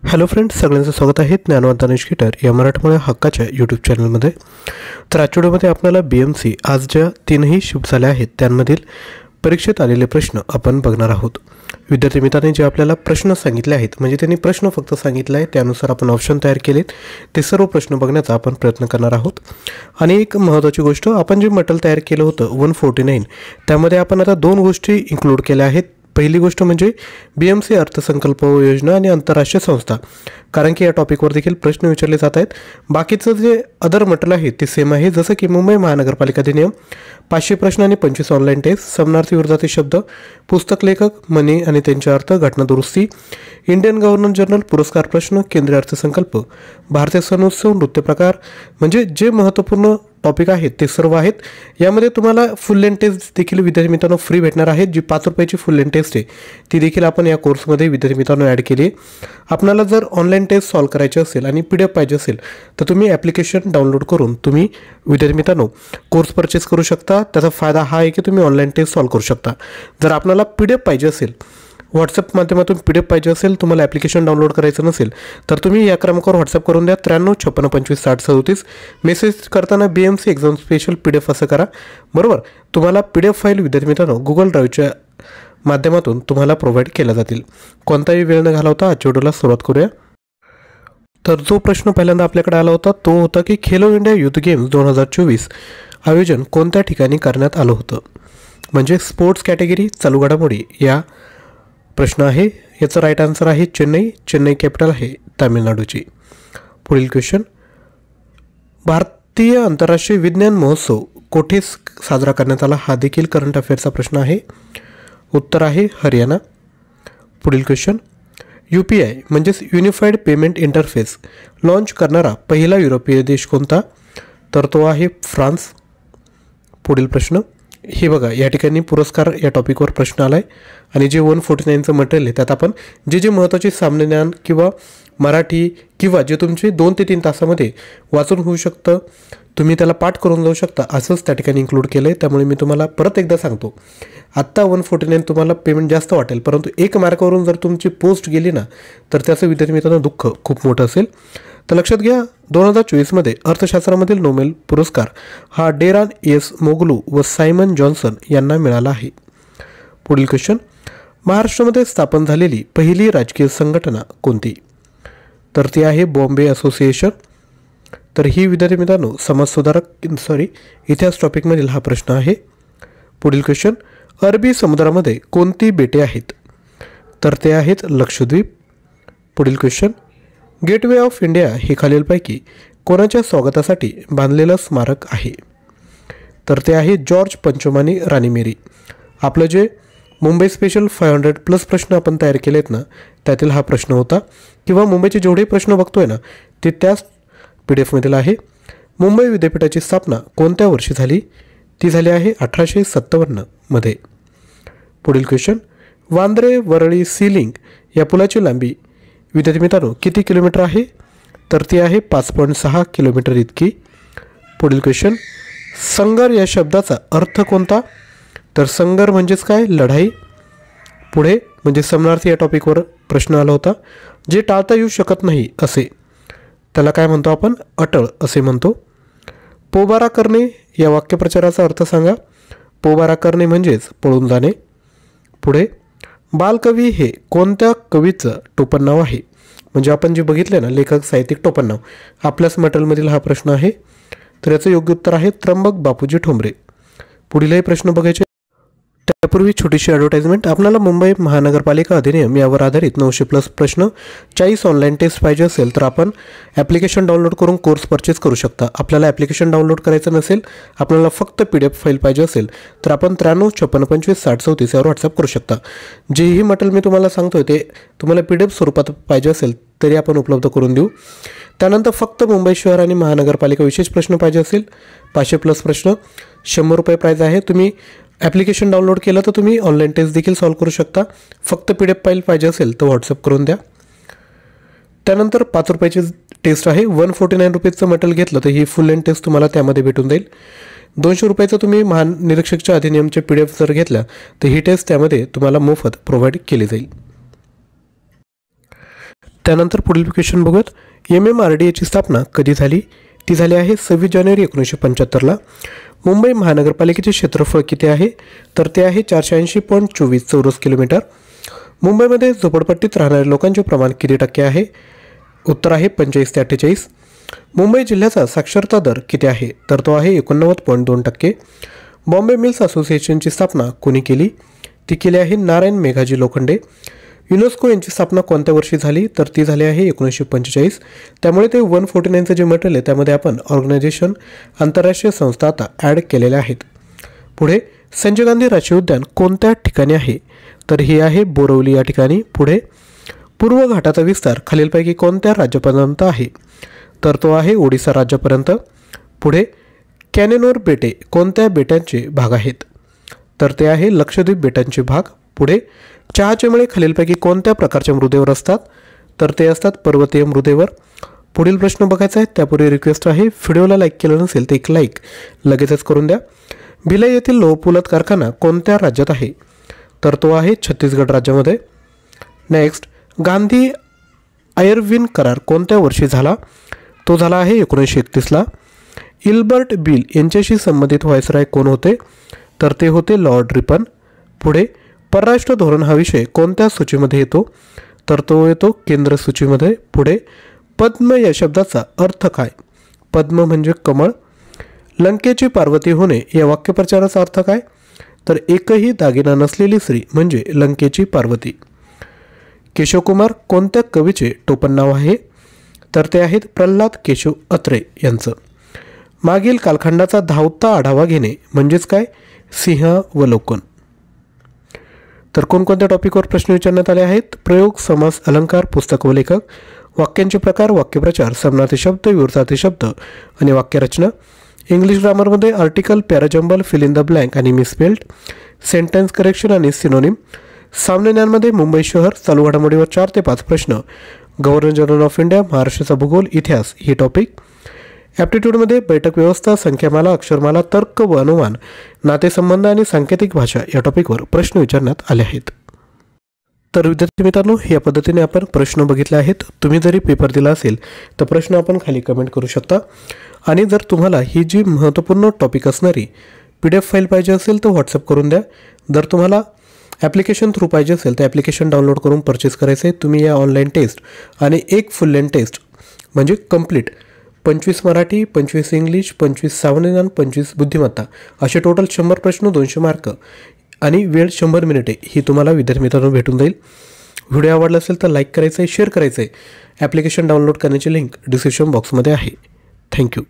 Hello friends, सगळ्यांचं स्वागत आहे ज्ञानवंत दानिश खिटर या मराठमोळ्या हक्काच्या यूट्यूब चॅनलमध्ये. तर आजच्या व्हिडिओमध्ये आपल्याला BMC आज ज्या तीनही शिफ्ट झाल्या आहेत त्यांमधील परीक्षेत आलेले प्रश्न आपण बघणार आहोत. विद्यार्थी मित्रांनी जे आपल्याला प्रश्न सांगितले आहेत, म्हणजे त्यांनी प्रश्न फक्त सांगितला आहे, त्यानुसार आपण ऑप्शन तयार केलेत. ते सर्व प्रश्न बघण्याचा आपण प्रयत्न करणार आहोत. आणि एक महत्त्वाची गोष्ट, आपण जे मटेरियल तयार केलं होतं 149, त्यामध्ये आपण आता दोन गोष्टी इन्क्लूड केल्या आहेत. पहिली गोष्ट म्हणजे BMC अर्थसंकल्प योजना आणि आंतरराष्ट्रीय संस्था, कारण की या टॉपिकवर देखील प्रश्न विचारले जात आहेत. बाकीचं जे अदर मटेरियल आहे ते सेम आहे, जसं की मुंबई महानगरपालिका अधिनियम, 500 प्रश्न आणि 25 ऑनलाईन टेस्ट, समानार्थी विरोधाचे शब्द, पुस्तक लेखक, मनी आणि त्यांचे अर्थ, घटना दुरुस्ती, इंडियन गव्हर्नर जनरल, पुरस्कार प्रश्न, केंद्रीय अर्थसंकल्प, भारतीय सण उत्सव, नृत्य प्रकार, म्हणजे जे महत्त्वपूर्ण टॉपिक आहेत ते सर्व आहेत. यामध्ये तुम्हाला फुल लेंथ टेस्ट देखील विद्यार्थी मित्रांनो फ्री भेटणार आहेत. जी 5 रुपयाची फुल लेंथ टेस्ट आहे ती देखील आपण या कोर्समध्ये विद्यार्थी मित्रांनो ॲड केली आहे. आपल्याला जर ऑनलाईन टेस्ट सॉल्व करायची असेल आणि PDF पाहिजे असेल तर तुम्ही ॲप्लिकेशन डाउनलोड करून तुम्ही विद्यार्थी मित्रांनो कोर्स परचेस करू शकता. त्याचा फायदा हा आहे की तुम्ही ऑनलाईन टेस्ट सॉल्व करू शकता. जर आपल्याला PDF पाहिजे असेल, व्हॉट्सअप माध्यमातून PDF पाहिजे असेल, तुम्हाला ॲप्लिकेशन डाउनलोड करायचं नसेल तर तुम्ही या क्रमांकावर व्हॉट्सअप करून द्या 93 56 25 60 37. मेसेज करताना BMC एक्झाम स्पेशल PDF असं करा, बरोबर. तुम्हाला PDF फाईल विद्यार्थी मित्रांनो गुगल ड्राईव्हच्या माध्यमातून तुम्हाला प्रोव्हाइड केल्या जातील. कोणताही वेळ न घालवता आजच्या व्हिडिओला सुरुवात करूया. तर जो प्रश्न पहिल्यांदा आपल्याकडे आला होता तो होता की खेलो इंडिया युथ गेम्स 2024 आयोजन कोणत्या ठिकाणी करण्यात आलं होतं, म्हणजे स्पोर्ट्स कॅटेगरी चालू घडामोडी या प्रश्न आहे. याचं राईट आन्सर आहे चेन्नई. चेन्नई कॅपिटल आहे तामिळनाडूची. पुढील क्वेश्चन, भारतीय आंतरराष्ट्रीय विज्ञान महोत्सव कोठे साजरा करण्यात आला, हा देखील करंट अफेअर्सचा प्रश्न आहे. उत्तर आहे हरियाणा. पुढील क्वेश्चन, UPI म्हणजेच युनिफाईड पेमेंट इंटरफेस लॉन्च करणारा पहिला युरोपीय देश कोणता, तर तो आहे फ्रान्स. पुढील प्रश्न, हे बघा या ठिकाणी पुरस्कार या टॉपिकवर प्रश्न आला आहे आणि जे 149चं मटेरियल आहे त्यात आपण जे महत्त्वाचे सामान्य ज्ञान किंवा मराठी किंवा जे तुमचे 2 ते 3 तासामध्ये वाचून होऊ शकतं, तुम्ही त्याला पाठ करून जाऊ शकता, असंच त्या ठिकाणी इन्क्लूड केलं आहे. त्यामुळे मी तुम्हाला परत एकदा सांगतो, आत्ता 149 तुम्हाला पेमेंट जास्त वाटेल, परंतु 1 मार्कावरून जर तुमची पोस्ट गेली ना तर त्याचं विद्यार्थी मित्रांनो दुःख खूप मोठं असेल. तर लक्षात घ्या, 2024मध्ये अर्थशास्त्रामधील नोबेल पुरस्कार हा डेरान एस मोगलू व सायमन जॉन्सन यांना मिळाला आहे. पुढील क्वेश्चन, महाराष्ट्रामध्ये स्थापन झालेली पहिली राजकीय संघटना कोणती, तर ती आहे बॉम्बे असोसिएशन. तर ही विद्यार्थी मित्रांनो इतिहास टॉपिकमधील हा प्रश्न आहे. पुढील क्वेश्चन, अरबी समुद्रामध्ये कोणती बेटे आहेत, तर ते आहेत लक्षद्वीप. पुढील क्वेश्चन, गेटवे ऑफ इंडिया हे खालीलपैकी कोणाच्या स्वागतासाठी बांधलेलं स्मारक आहे, तर ते आहे जॉर्ज पंचम आणि राणी मेरी. आपलं जे मुंबई स्पेशल 500+ प्रश्न आपण तयार केले आहेत ना, त्यातील हा प्रश्न होता, किंवा मुंबईचे जेवढे प्रश्न बघतोय ना ते त्याच PDF मधील आहे. मुंबई विद्यापीठाची स्थापना कोणत्या वर्षी झाली, ती झाली आहे 1857 मध्ये. पुढील question, Bandra Worli sea link या पुलाची लांबी विद्यार्थी मित्रांनो किती किलोमीटर आहे, तर ती आहे 5.6 किलोमीटर इतकी. पुढील क्वेश्चन, संगर या शब्दाचा अर्थ कोणता, तर संगर म्हणजेच काय, लढाई. पुढे म्हणजे समानार्थी या टॉपिकवर प्रश्न आला होता, जे टाळता येऊ शकत नाही असे त्याला काय म्हणतो आपण, अटळ असे म्हणतो. पोबारा करणे या वाक्यप्रचाराचा अर्थ सांगा. पोबारा करणे म्हणजेच पळून जाणे. पुढे, बालकवी हे कोणत्या कवीचं टोपणनाव आहे, म्हणजे आपण जे बघितले ना लेखक साहित्यिक टोपणनाव, आपल्याच मटेरियलमधील हा प्रश्न आहे. तर याचं योग्य उत्तर आहे त्र्यंबक बापूजी ठोंबरे. पुढीलही प्रश्न बघायचे त्यापूर्वी छोटीशी ॲडव्हर्टाइजमेंट. आपल्याला मुंबई महानगरपालिका अधिनियम यावर आधारित 900+ प्रश्न, 40 ऑनलाईन टेस्ट पाहिजे असेल तर आपण ॲप्लिकेशन डाउनलोड करून कोर्स परचेस करू शकता. आपल्याला ॲप्लिकेशन डाउनलोड करायचं नसेल, आपल्याला फक्त PDF फाईल पाहिजे असेल तर आपण 93 56 25 60 37 यावर व्हॉट्सअप करू शकता. जेही मटेरियल मी तुम्हाला सांगतोय ते तुम्हाला PDF स्वरूपात पाहिजे असेल तरी आपण उपलब्ध करून देऊ. त्यानंतर फक्त मुंबई शहर आणि महानगरपालिका विशेष प्रश्न पाहिजे असेल, 500+ प्रश्न, 100 रुपये प्राईज आहे. तुम्ही ॲप्लिकेशन डाउनलोड केलं तर तुम्ही ऑनलाईन टेस्ट देखील सॉल्व करू शकता. फक्त PDF फाईल पाहिजे असेल तर व्हॉट्सअप करून द्या. त्यानंतर 5 रुपयाची टेस्ट आहे. 149 रुपीजचं मटेरियल घेतलं तर ही फुल लेंथ टेस्ट तुम्हाला त्यामध्ये भेटून जाईल. 200 रुपयाचं तुम्ही महानिरीक्षकच्या अधिनियमचे PDF जर घेतल्या तर ही टेस्ट त्यामध्ये तुम्हाला मोफत प्रोव्हाइड केली जाईल. त्यानंतर पुढील क्वेश्चन बघूयात. MMRDAची स्थापना कधी झाली? ती झाली आहे 26 जानेवारी 1975ला. मुंबई महानगरपालिकेचे क्षेत्रफळ किती आहे? तर ते आहे 480.24 चौरस किलोमीटर. मुंबईमध्ये झोपडपट्टीत राहणाऱ्या लोकांचे प्रमाण किती टक्के आहे? उत्तर आहे 45 ते 48. मुंबई जिल्ह्याचा साक्षरता दर किती आहे? तर तो आहे 89.2%. बॉम्बे मिल्स असोसिएशनची स्थापना कोणी केली? ती केली आहे नारायण मेघाजी लोखंडे. युनेस्को यांची स्थापना कोणत्या वर्षी झाली? तर ती झाली आहे 1945. त्यामुळे ते 149चं जे मटेरियल आहे त्यामध्ये आपण ऑर्गनायझेशन आंतरराष्ट्रीय संस्था आता ॲड केलेल्या आहेत. पुढे संजय गांधी राष्ट्रीय उद्यान कोणत्या ठिकाणी आहे? तर हे आहे बोरवली या ठिकाणी. पुढे पूर्व घाटाचा विस्तार खालीलपैकी कोणत्या राज्यापर्यंत आहे? तर तो आहे ओडिसा राज्यापर्यंत. पुढे कॅनेनोर बेटे कोणत्या बेटांचे भाग आहेत? तर ते आहे लक्षद्वीप बेटांचे भाग. पुढे चहाचे मळे खालीलपैकी कोणत्या प्रकारच्या मृदेवर असतात? तर ते असतात पर्वतीय मृदेवर. पुढील प्रश्न बघायचा आहे त्यापूर्वी रिक्वेस्ट आहे, व्हिडिओला लाईक केलं नसेल तर एक लाईक लगेचच करून द्या. भिलाई येथील लोहपोलाद कारखाना कोणत्या राज्यात आहे? तर तो आहे छत्तीसगड राज्यामध्ये. नेक्स्ट, गांधी आयर्विन करार कोणत्या वर्षी झाला? तो झाला आहे 1931ला. इल्बर्ट बिल यांच्याशी संबंधित व्हायसराय कोण होते? तर ते होते लॉर्ड रिपन. पुढे परराष्ट्र धोरण हा विषय कोणत्या सूचीमध्ये येतो? तर तो येतो केंद्र सूचीमध्ये. पुढे पद्म या शब्दाचा अर्थ काय? पद्म म्हणजे कमळ. लंकेची पार्वती होणे या वाक्यप्रचाराचा अर्थ काय? तर एकही दागिना नसलेली स्त्री म्हणजे लंकेची पार्वती. केशवकुमार कोणत्या कवीचे टोपण नाव आहे? तर ते आहेत प्रल्हाद केशव अत्रे यांचं. मागील कालखंडाचा धावता आढावा घेणे म्हणजेच काय? सिंहावलोकन. तर कोणकोणत्या टॉपिकवर प्रश्न विचारण्यात आले आहेत? प्रयोग, समास, अलंकार, पुस्तक व लेखक, वाक्यांचे प्रकार, वाक्यप्रचार, समानार्थी शब्द, विरुद्धार्थी शब्द आणि वाक्यरचना. इंग्लिश ग्रामरमध्ये article, parajumble, fill in the blank आणि मिसस्पेल्ड, सेंटेन्स करेक्शन आणि सिनोनिम. सामान्य ज्ञानमध्ये मुंबई शहर, चालू घडामोडीवर 4 ते 5 प्रश्न, गव्हर्नर जनरल ऑफ इंडिया, महाराष्ट्राचा भूगोल, इतिहास हे टॉपिक. ॲप्टिट्यूडमध्ये बैठक व्यवस्था, संख्यामाला, अक्षरमाला, तर्क व अनुमान, नातेसंबंध आणि सांकेतिक भाषा या टॉपिकवर प्रश्न विचारण्यात आले आहेत. तर विद्यार्थी मित्रांनो, या पद्धतीने आपण प्रश्न बघितले आहेत. तुम्ही जरी पेपर दिला असेल तर प्रश्न आपण खाली कमेंट करू शकता. आणि जर तुम्हाला ही जी महत्त्वपूर्ण टॉपिक असणारी PDF फाईल पाहिजे असेल तर व्हॉट्सअप करून द्या. जर तुम्हाला ॲप्लिकेशन थ्रू पाहिजे असेल तर ॲप्लिकेशन डाउनलोड करून परचेस करायचं आहे. तुम्ही या ऑनलाईन टेस्ट आणि एक फुल लेंथ टेस्ट म्हणजे कंप्लीट 25 मराठी, 25 इंग्लिश, 25 सामान्य ज्ञान, 25 बुद्धिमत्ता असे टोटल 100 प्रश्न, 200 मार्क आणि वेळ 100 मिनिटे ही तुम्हाला विद्यार्थी मित्रांनो भेटून जाईल. व्हिडिओ आवडला असेल तर लाईक करायचं आहे, शेअर करायचं आहे. ॲप्लिकेशन डाउनलोड करण्याची लिंक डिस्क्रिप्शन बॉक्समध्ये आहे. थँक्यू.